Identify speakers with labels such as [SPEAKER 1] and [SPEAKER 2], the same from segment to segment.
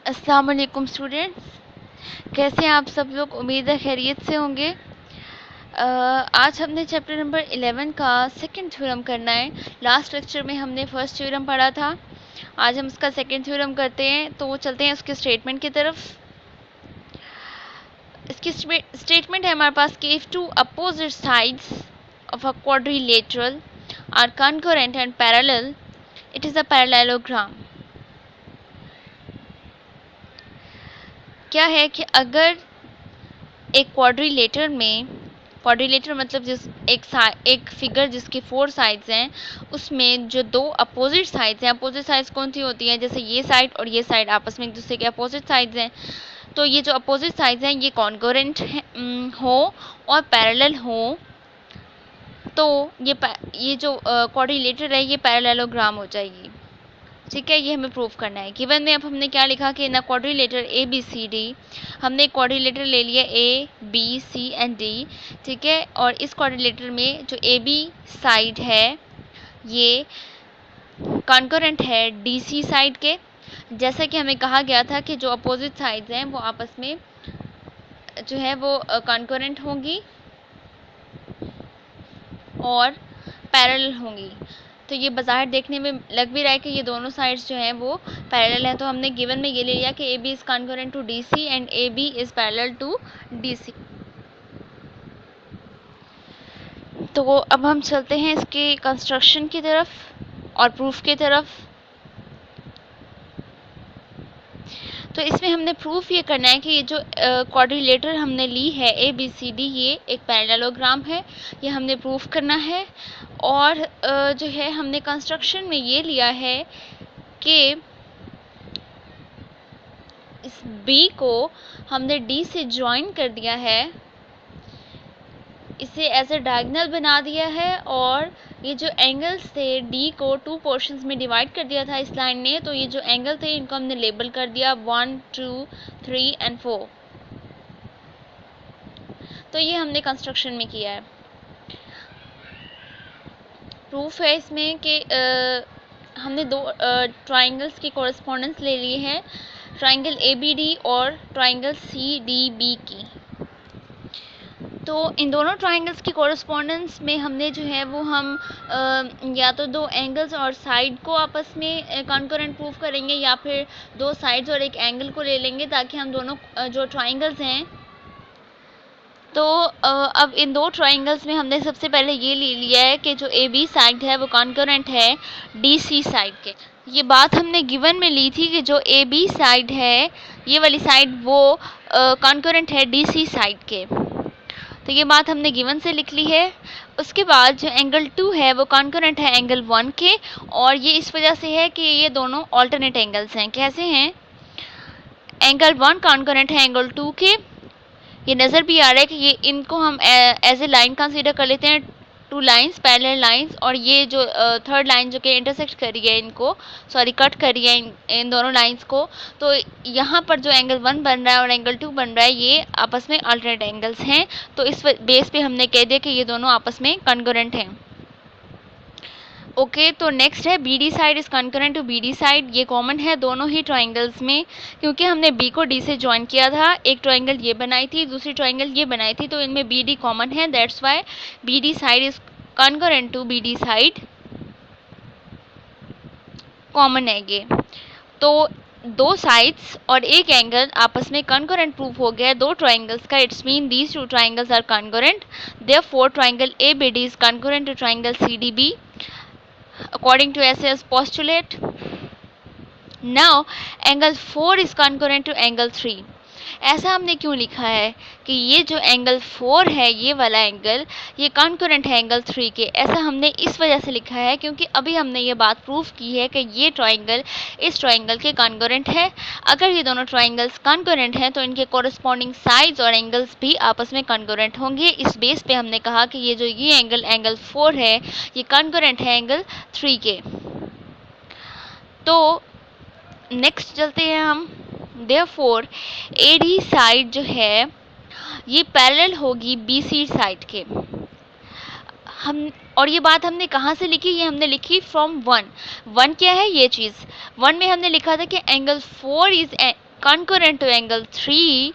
[SPEAKER 1] अस्सलाम वालेकुम स्टूडेंट्स, कैसे हैं आप सब लोग। उम्मीद है खैरियत से होंगे। आज हमने चैप्टर नंबर 11 का सेकंड थ्योरम करना है। लास्ट लेक्चर में हमने फर्स्ट थ्योरम पढ़ा था, आज हम उसका सेकंड थ्योरम करते हैं। तो चलते हैं उसके स्टेटमेंट की तरफ। इसकी स्टेटमेंट है हमारे पास कि if two opposite sides of a quadrilateral are concurrent and parallel, it is a parallelogram. क्या है कि अगर एक क्वाड्रिलेटर में, क्वाड्रिलेटर मतलब जिस एक फिगर जिसके 4 साइड्स हैं, उसमें जो दो अपोजिट साइड्स हैं, अपोजिट साइड्स कौन सी होती हैं, जैसे ये साइड और ये साइड आपस में एक दूसरे के अपोजिट साइड्स हैं। तो ये जो अपोजिट साइड्स हैं ये कॉन्करेंट हो और पैरेलल हो, तो ये जो क्वाड्रिलेटर है ये पैरेललोग्राम हो जाएगी। ठीक है, ये हमें प्रूफ करना है। गिवन में अब हमने क्या लिखा कि इन quadrilateral A B C D, हमने एक क्वाड्रिलेटर ले लिया A B C and D. ठीक है, और इस क्वाड्रिलेटर में जो ए बी साइड है ये कॉन्करेंट है डी सी साइड के। जैसा कि हमें कहा गया था कि जो अपोजिट साइड्स हैं वो आपस में जो है वो कॉन्करेंट होंगी और पैरेलल होंगी। तो ये बाज़ाहिर देखने में लग भी रहा है कि ये दोनों साइड्स जो हैं वो पैरेलल हैं। तो हमने गिवन में ये ले लिया कि A B is concurrent to D C and A B is parallel to D C. तो अब हम चलते हैं इसके कंस्ट्रक्शन की तरफ और प्रूफ की तरफ। तो इसमें हमने प्रूफ ये करना है कि ये जो क्वाड्रिलेटर हमने ली है ए बी सी डी, ये एक पैरेललोग्राम है, ये हमने प्रूफ करना है। और जो है हमने कंस्ट्रक्शन में ये लिया है कि इस बी को हमने डी से ज्वाइन कर दिया है, इसे एज ए डायगोनल बना दिया है, और ये जो एंगल्स थे डी को 2 पोर्शंस में डिवाइड कर दिया था इस लाइन ने। तो ये जो एंगल थे इनको हमने लेबल कर दिया 1, 2, 3 एंड 4। तो ये हमने कंस्ट्रक्शन में किया है। प्रूफ है इसमें कि हमने दो ट्राइंगल्स की कॉरेस्पॉन्डेंस ले ली है, ट्राइंगल ए बी डी और ट्राइंगल सी डी बी की। तो इन दोनों ट्राइंगल्स की कॉरेस्पॉन्डेंस में हमने जो है वो हम या तो दो एंगल्स और साइड को आपस में कॉन्करेंट प्रूफ करेंगे, या फिर दो साइड्स और एक एंगल को ले लेंगे, ताकि हम दोनों जो ट्राइंगल्स हैं, तो अब इन दो ट्राइंगल्स में हमने सबसे पहले ये ले लिया है कि जो ए बी साइड है वो कॉन्करेंट है डी सी साइड के। ये बात हमने गिवन में ली थी कि जो ए बी साइड है ये वाली साइड वो कॉन्करेंट है डी सी साइड के। तो ये बात हमने गिवन से लिख ली है। उसके बाद जो एंगल 2 है वो कॉन्करेंट है एंगल 1 के, और ये इस वजह से है कि ये दोनों ऑल्टरनेट एंगल्स हैं। कैसे हैं? एंगल 1 कॉन्करेंट है एंगल 2 के। ये नज़र भी आ रहा है कि ये इनको हम एज ए लाइन कंसीडर कर लेते हैं, 2 लाइंस पैरेलल लाइंस, और ये जो थर्ड लाइन जो कि इंटरसेक्ट कर रही है इनको, सॉरी कट कर रही है इन दोनों लाइंस को। तो यहाँ पर जो एंगल 1 बन रहा है और एंगल 2 बन रहा है ये आपस में अल्टरनेट एंगल्स हैं। तो इस बेस पे हमने कह दिया कि ये दोनों आपस में कॉन्करेंट हैं। ओके, तो नेक्स्ट है B D side is concurrent to B D side. ये कॉमन है दोनों ही ट्राइंगल्स में, क्योंकि हमने बी को डी से ज्वाइन किया था। एक ट्राइंगल ये बनाई थी, दूसरी ट्राइंगल ये बनाई थी, तो इनमें बी डी कॉमन है। That's why B D side is concurrent to B D side, common है ये। तो दो साइड्स और एक एंगल आपस में कॉन्करेंट प्रूफ हो गया दो ट्राइंगल्स का। It's mean these two triangles are concurrent, therefore triangle A B D is concurrent to triangle C D B according to SS postulate. Now angle 4 is concurrent to angle 3. ऐसा हमने क्यों लिखा है कि ये जो एंगल 4 है ये वाला एंगल ये कॉन्करेंट है एंगल 3 के। ऐसा हमने इस वजह से लिखा है क्योंकि अभी हमने ये बात प्रूफ की है कि ये ट्राइंगल इस ट्राइंगल के कॉन्करेंट है। अगर ये दोनों ट्राइंगल्स कॉन्करेंट हैं तो इनके कॉरस्पॉन्डिंग साइड्स और एंगल्स भी आपस में कॉन्करेंट होंगे। इस बेस पे हमने कहा कि ये जो ये एंगल 4 है ये कॉन्करेंट है एंगल 3 के। तो नेक्स्ट चलते हैं हम। देयरफॉर एडी साइड जो है ये पैरेलल होगी बीसी साइड के। हम और ये बात हमने कहाँ से लिखी? ये हमने लिखी फ्रॉम 1। क्या है ये चीज़? 1 में हमने लिखा था कि angle 4 is concurrent to angle 3,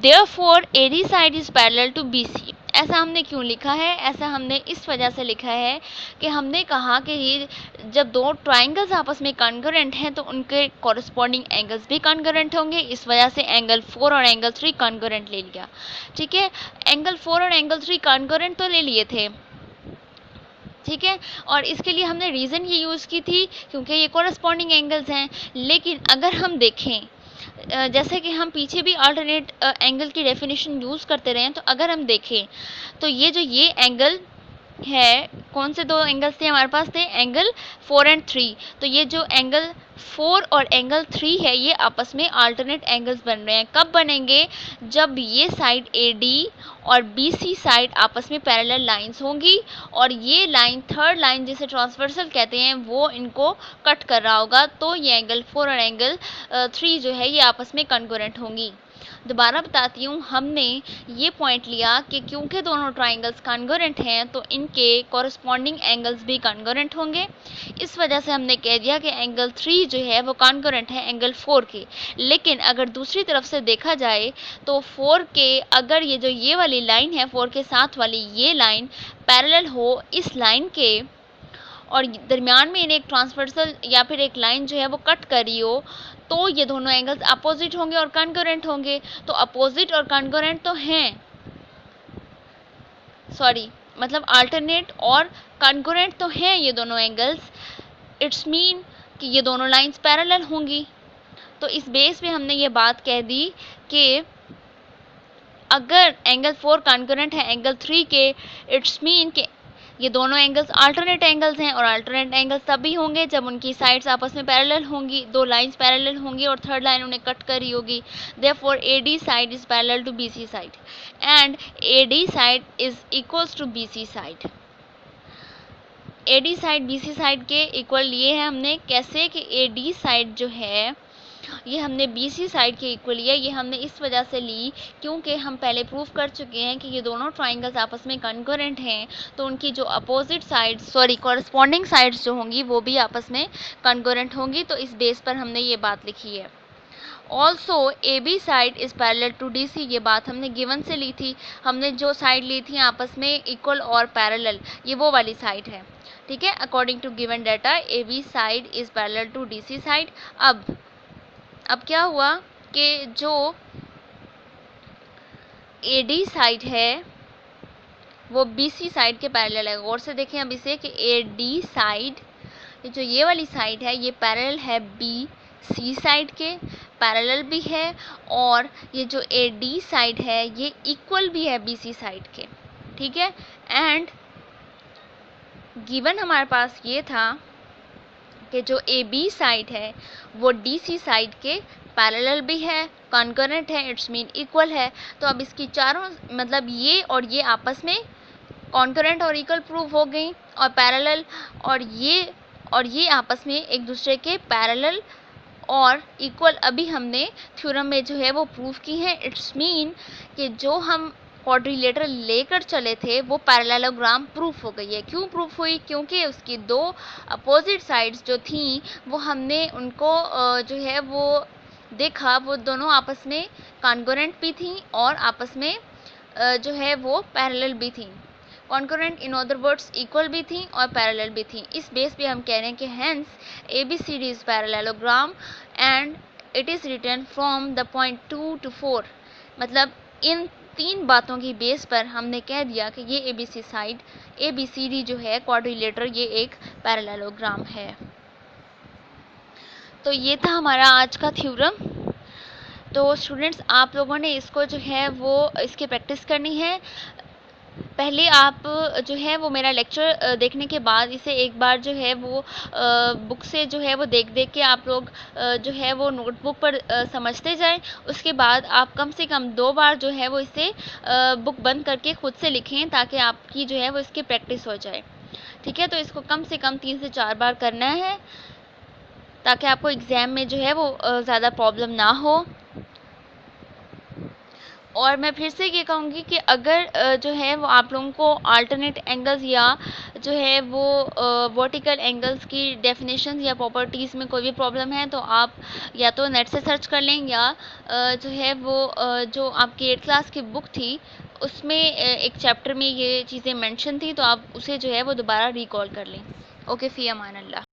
[SPEAKER 1] therefore AD side is parallel to BC। ऐसा हमने क्यों लिखा है? ऐसा हमने इस वजह से लिखा है कि हमने कहा कि ये जब दो ट्राइंगल्स आपस में कॉन्करेंट हैं तो उनके कॉरस्पॉन्डिंग एंगल्स भी कॉन्करेंट होंगे। इस वजह से एंगल 4 और एंगल 3 कॉन्करेंट ले लिया। ठीक है, एंगल 4 और एंगल 3 कॉन्करेंट तो ले लिए थे, ठीक है, और इसके लिए हमने रीज़न ये यूज़ की थी क्योंकि ये कॉरस्पॉन्डिंग एंगल्स हैं। लेकिन अगर हम देखें जैसे कि हम पीछे भी अल्टरनेट एंगल की डेफिनेशन यूज़ करते रहे हैं, तो अगर हम देखें तो ये एंगल है, कौन से दो एंगल्स थे हमारे पास? थे एंगल 4 एंड 3। तो ये जो एंगल 4 और एंगल 3 है ये आपस में अल्टरनेट एंगल्स बन रहे हैं। कब बनेंगे? जब ये साइड AD और BC साइड आपस में पैरेलल लाइंस होंगी और ये लाइन, थर्ड लाइन जिसे ट्रांसवर्सल कहते हैं, वो इनको कट कर रहा होगा, तो ये एंगल 4 और एंगल 3 जो है ये आपस में कॉन्करेंट होंगी। दोबारा बताती हूँ, हमने ये पॉइंट लिया कि क्योंकि दोनों ट्राइंगल्स कॉन्करेंट हैं तो इनके कॉरस्पॉन्डिंग एंगल्स भी कॉन्करेंट होंगे। इस वजह से हमने कह दिया कि एंगल 3 जो है वो कॉन्करेंट है एंगल 4 के। लेकिन अगर दूसरी तरफ से देखा जाए तो 4 के, अगर ये वाली लाइन है 4 के साथ वाली ये लाइन पैरेलल हो इस लाइन के और दरमियान में इन्हें एक ट्रांसवर्सल या फिर एक लाइन जो है वो कट कर रही हो, तो ये दोनों एंगल्स अपोजिट होंगे और कॉन्करेंट होंगे। तो अपोजिट और कॉन्करेंट तो हैं, सॉरी मतलब अल्टरनेट और कॉन्करेंट तो हैं ये दोनों एंगल्स। इट्स मीन कि ये दोनों लाइंस पैरेलल होंगी। तो इस बेस पे हमने ये बात कह दी कि अगर एंगल 4 कॉन्करेंट है एंगल 3 के, इट्स मीन कि ये दोनों एंगल्स अल्टरनेट एंगल्स हैं और अल्टरनेट एंगल्स तभी होंगे जब उनकी साइड्स आपस में पैरेलल होंगी, दो लाइंस पैरेलल होंगी और थर्ड लाइन उन्हें कट कर रही होगी। Therefore AD side is parallel to BC side and AD side is equals to BC side. AD side BC side के इक्वल लिए है हमने। कैसे? कि AD साइड जो है ये हमने BC साइड के इक्वल लिया। ये हमने इस वजह से ली क्योंकि हम पहले प्रूव कर चुके हैं कि ये दोनों ट्राइंगल्स आपस में कॉन्करेंट हैं, तो उनकी जो opposite sides, sorry corresponding sides जो होंगी वो भी आपस में कॉन्करेंट होंगी। तो इस बेस पर हमने ये बात लिखी है। Also AB side is parallel to DC, ये बात हमने गिवन से ली थी। हमने जो साइड ली थी आपस में इक्वल और पैरेलल, ये वो वाली साइड है, ठीक है। According to given data AB side is parallel to DC side. अब क्या हुआ कि जो AD साइड है वो BC साइड के पैरेलल है। गौर से देखें अब इसे कि AD साइड, जो ये वाली साइड है, ये पैरेलल है BC साइड के, पैरेलल भी है, और ये जो AD साइड है ये इक्वल भी है BC साइड के, ठीक है। एंड गिवन हमारे पास ये था कि जो AB साइड है वो DC साइड के पैरेलल भी है, कॉन्करेंट है, इट्स मीन इक्वल है। तो अब इसकी चारों, मतलब ये और ये आपस में कॉन्करेंट और इक्वल प्रूव हो गई, और पैरेलल और ये आपस में एक दूसरे के पैरेलल और इक्वल अभी हमने थ्योरम में जो है वो प्रूव की है। इट्स मीन कि जो हम क्वाड्रिलेटरल लेकर चले थे वो पैरेललोग्राम प्रूफ हो गई है। क्यों प्रूफ हुई? क्योंकि उसकी दो अपोजिट साइड्स जो थी वो हमने उनको जो है वो देखा, वो दोनों आपस में कॉन्करेंट भी थी और आपस में जो है वो पैरेलल भी थी। Concurrent in other words equal भी थी और पैरेलल भी थी। इस बेस पे हम कह रहे हैं कि hence ABCD is parallelogram and it is written from the point 2 to 4। मतलब इन तीन बातों की बेस पर हमने कह दिया कि ये ABCD जो है क्वाड्रिलेटर, ये एक पैरेललोग्राम है। तो ये था हमारा आज का थ्योरम। तो स्टूडेंट्स, आप लोगों ने इसको जो है वो इसकी प्रैक्टिस करनी है। पहले आप जो है वो मेरा लेक्चर देखने के बाद इसे एक बार जो है वो बुक से जो है वो देख के आप लोग जो है वो नोटबुक पर समझते जाएं। उसके बाद आप कम से कम 2 बार जो है वो इसे बुक बंद करके ख़ुद से लिखें ताकि आपकी जो है वो इसकी प्रैक्टिस हो जाए, ठीक है। तो इसको कम से कम 3 से 4 बार करना है ताकि आपको एग्ज़ाम में जो है वो ज़्यादा प्रॉब्लम ना हो। और मैं फिर से ये कहूँगी कि अगर जो है वो आप लोगों को अल्टरनेट एंगल्स या जो है वो वर्टिकल एंगल्स की डेफिनेशन या प्रॉपर्टीज़ में कोई भी प्रॉब्लम है तो आप या तो नेट से सर्च कर लें या जो है वो जो आपकी 8th क्लास की बुक थी उसमें एक चैप्टर में ये चीज़ें मेंशन थी, तो आप उसे जो है वो दोबारा रिकॉल कर लें। ओके, फ़ी अमान अल्लाह।